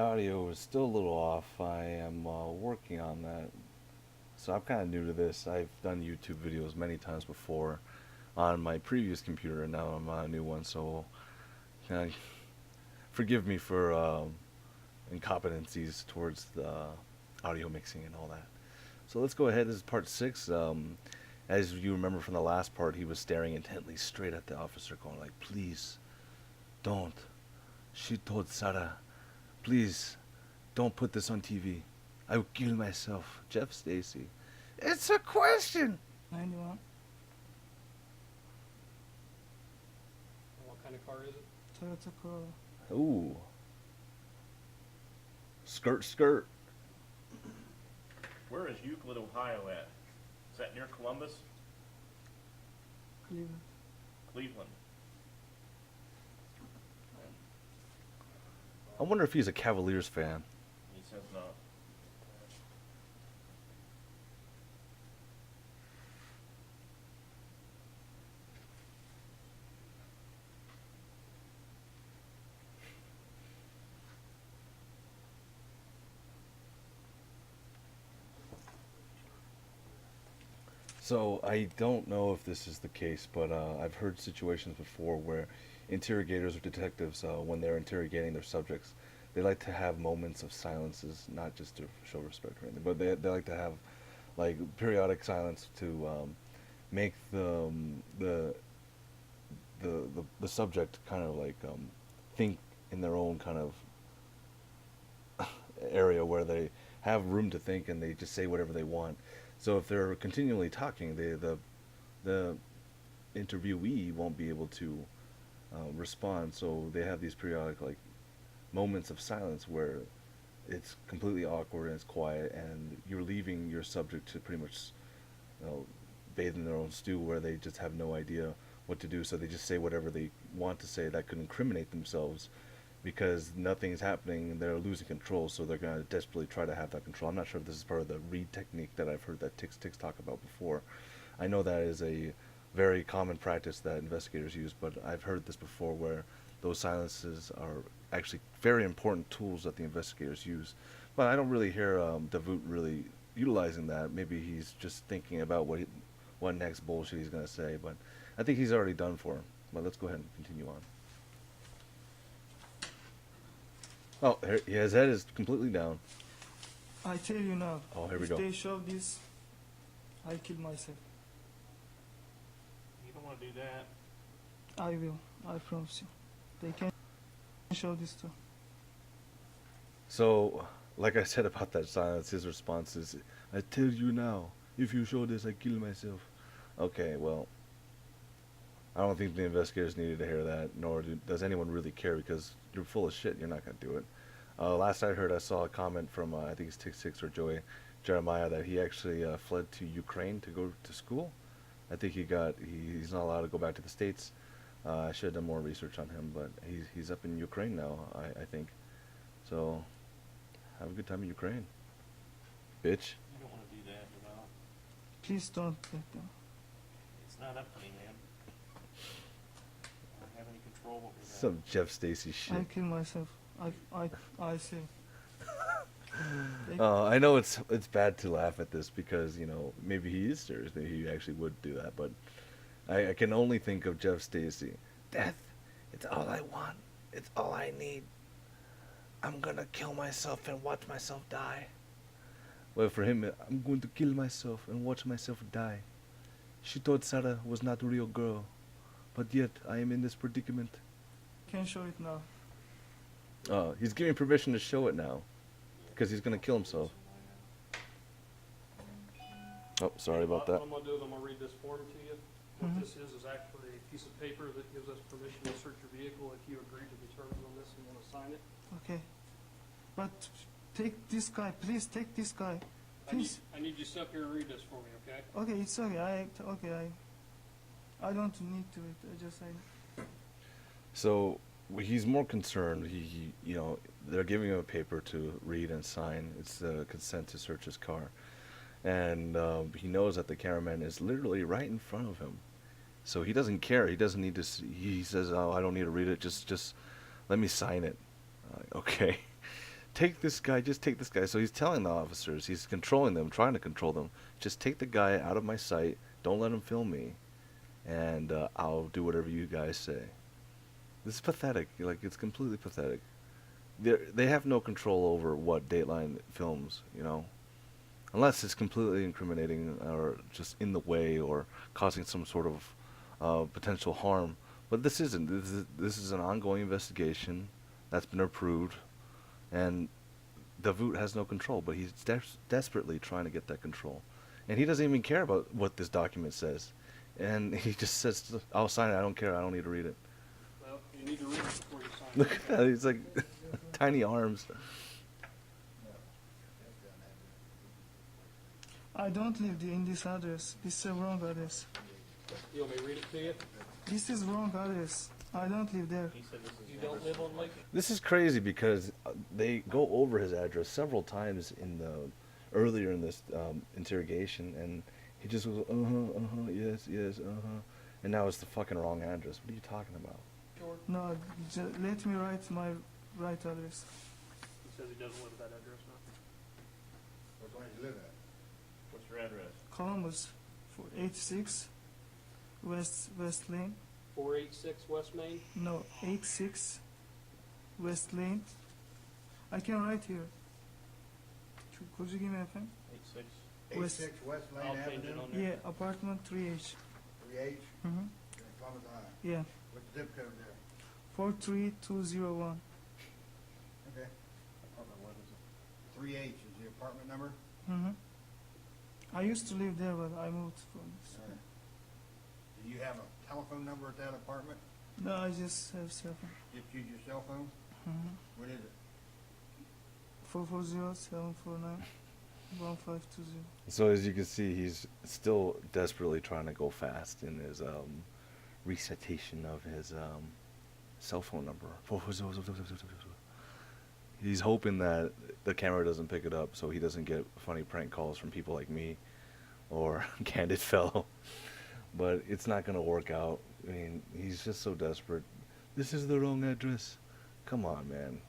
Audio is still a little off. I am working on that. So I'm kind of new to this. I've done YouTube videos many times before on my previous computer, and now I'm on a new one. So uh, forgive me for incompetencies towards the audio mixing and all that. So let's go ahead. This is part six. As you remember from the last part, he was staring intently straight at the officer, going like, "Please, don't." She told Sarah, "Please, don't put this on TV. I will kill myself." Jeff Stacy. It's a question. 91. What kind of car is it? Toyota Corolla. Ooh. Skirt, skirt. Where is Euclid, Ohio at? Is that near Columbus? Cleveland. Cleveland. I wonder if he's a Cavaliers fan. He says not. So I don't know if this is the case, but I've heard situations before where interrogators or detectives, when they're interrogating their subjects, they like to have moments of silences, not just to show respect or anything, but they like to have like periodic silence to make the subject kind of like think in their own kind of area where they have room to think and they just say whatever they want. So if they're continually talking, the interviewee won't be able to respond. So they have these periodic like moments of silence where it's completely awkward and it's quiet, and you're leaving your subject to pretty much, you know, bathe in their own stew, where they just have no idea what to do. So they just say whatever they want to say that could incriminate themselves, because nothing's happening and they're losing control. So they're gonna desperately try to have that control. I'm not sure if this is part of the read technique that I've heard that Tix talk about before. I know that is a very common practice that investigators use, but I've heard this before where those silences are actually very important tools that the investigators use. But I don't really hear Davut really utilizing that. Maybe he's just thinking about what next bullshit he's gonna say. But I think he's already done for. But let's go ahead and continue on. Oh, his head is completely down. I tell you now. Oh, here we if go. they show this, I kill myself. You don't want to do that. I will. I promise you. They can show this too. So, like I said about that silence, his response is, "I tell you now, if you show this, I kill myself." Okay, well, I don't think the investigators needed to hear that, nor does anyone really care, because you're full of shit. You're not gonna do it. Last I heard, I saw a comment from I think it's Tick Six or Joey Jeremiah that he actually fled to Ukraine to go to school. I think he's not allowed to go back to the States. I should have done more research on him, but he's up in Ukraine now. I think so. Have a good time in Ukraine, bitch. You don't want to do that, you know. Please don't let them. It's not up to me, man. I don't have any control over that. Some Jeff Stacy shit. I kill myself. I say. I know it's bad to laugh at this because, you know, maybe he is serious. Maybe he actually would do that. But I can only think of Jeff Stacy. Death. It's all I want. It's all I need. I'm gonna kill myself and watch myself die. Well, for him, I'm going to kill myself and watch myself die. She thought Sarah was not a real girl, but yet I am in this predicament. Can show it now. He's giving permission to show it now, because he's gonna kill himself. Oh, sorry about that. What I'm going to do is I'm going to read this form to you. What Mhm. this is actually a piece of paper that gives us permission to search your vehicle if you agree to the terms on this and want to sign it. Okay. But take this guy. Please take this guy. Please. I need you to sit up here and read this for me, okay? Okay, it's okay. I don't need to. I just So he's more concerned. You know, they're giving him a paper to read and sign. It's the consent to search his car, and he knows that the cameraman is literally right in front of him. So he doesn't care. He doesn't need to. He says, "Oh, I don't need to read it. Just let me sign it." Okay. take this guy, just take this guy. So he's telling the officers, he's controlling them, trying to control them, just take the guy out of my sight, don't let him film me, and I'll do whatever you guys say. This is pathetic. Like, it's completely pathetic. They have no control over what Dateline films, you know, unless it's completely incriminating or just in the way or causing some sort of potential harm. But this isn't. This is an ongoing investigation that's been approved, and Davut has no control. But he's desperately trying to get that control, and he doesn't even care about what this document says. And he just says, "I'll sign it. I don't care. I don't need to read it." Well, you need to read it before you sign it. Look at that. He's like tiny arms. I don't live in this address. This is a wrong address. You want me to read it to you? This is wrong address. I don't live there. He said this is. You don't live on Lake? This is crazy because they go over his address several times in the earlier in this interrogation, and he just goes, yes, yes, and now it's the fucking wrong address. What are you talking about? George? No, let me write my right address. He says he doesn't live at that address now. Which one do you live at? What's your address? Columbus, 86 West Lane. 486 West Main? No, 86 West Lane. I can write here. Could you give me a pen? 86. West- 86 West Lane I'll change it Avenue, on there. Yeah, apartment 3H. 3H, Mm-hmm. in Columbus, Ohio. Yeah, What's the zip code there? 43201. Okay. Apartment, what is it? 3H is the apartment number? Mm-hmm. I used to live there, but I moved from. All right. Do you have a telephone number at that apartment? No, I just have cell phone. Just use your cell phone? Mm-hmm. What is it? 440-749-1520. So as you can see, he's still desperately trying to go fast in his recitation of his cell phone number. He's hoping that the camera doesn't pick it up so he doesn't get funny prank calls from people like me or Candid Fellow. But it's not going to work out. I mean, he's just so desperate. This is the wrong address. Come on, man.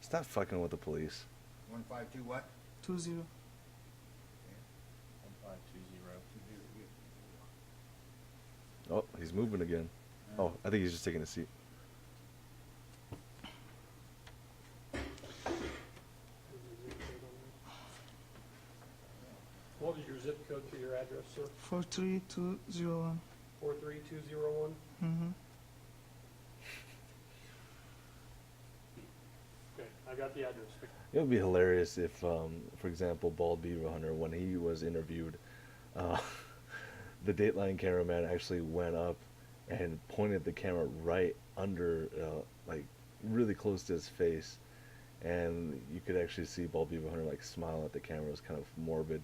Stop fucking with the police. 152 what? 20. 1520. Oh, he's moving again. Oh, I think he's just taking a seat. What was your zip code to your address, sir? 43201. 43201? Mm-hmm. Okay, I got the address. It would be hilarious if, for example, Bald Beaver Hunter, when he was interviewed, the Dateline cameraman actually went up and pointed the camera right under, like, really close to his face, and you could actually see Bald Beaver Hunter, like, smile at the camera. It was kind of morbid,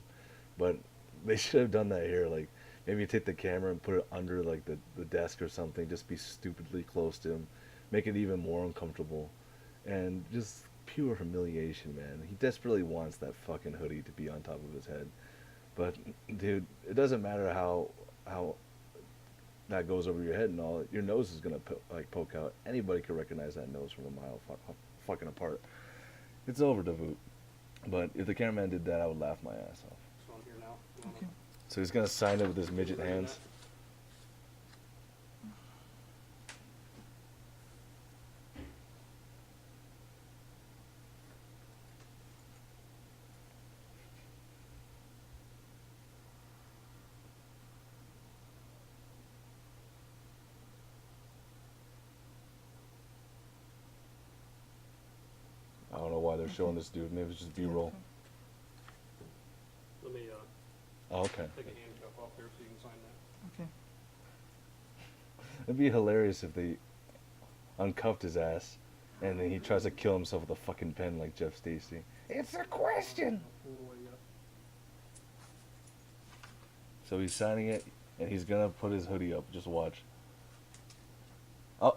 but they should have done that here, like, maybe take the camera and put it under, like, the desk or something, just be stupidly close to him, make it even more uncomfortable, and just pure humiliation, man. He desperately wants that fucking hoodie to be on top of his head. But, dude, it doesn't matter how that goes over your head and all. Your nose is gonna poke out. Anybody could recognize that nose from a mile fucking apart. It's over, Davut. But if the cameraman did that, I would laugh my ass off. So I'm here now. You wanna- Okay. So he's gonna sign it with his midget Reading hands. that? I don't know why they're showing this dude. Maybe it's just B-roll. Let me Oh, okay. take a handcuff off there so you can sign that. Okay. It'd be hilarious if they uncuffed his ass and then he tries to kill himself with a fucking pen like Jeff Stacy. It's a question. Pull the way up. So he's signing it and he's gonna put his hoodie up. Just watch. Oh,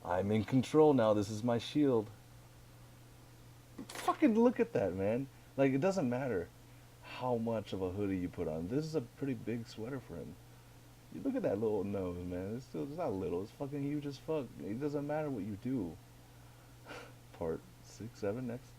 I'm in control now. This is my shield. Fucking look at that, man. Like, it doesn't matter how much of a hoodie you put on. This is a pretty big sweater for him. You look at that little nose, man. It's not little. It's fucking huge as fuck. It doesn't matter what you do. Part 6, 7 next.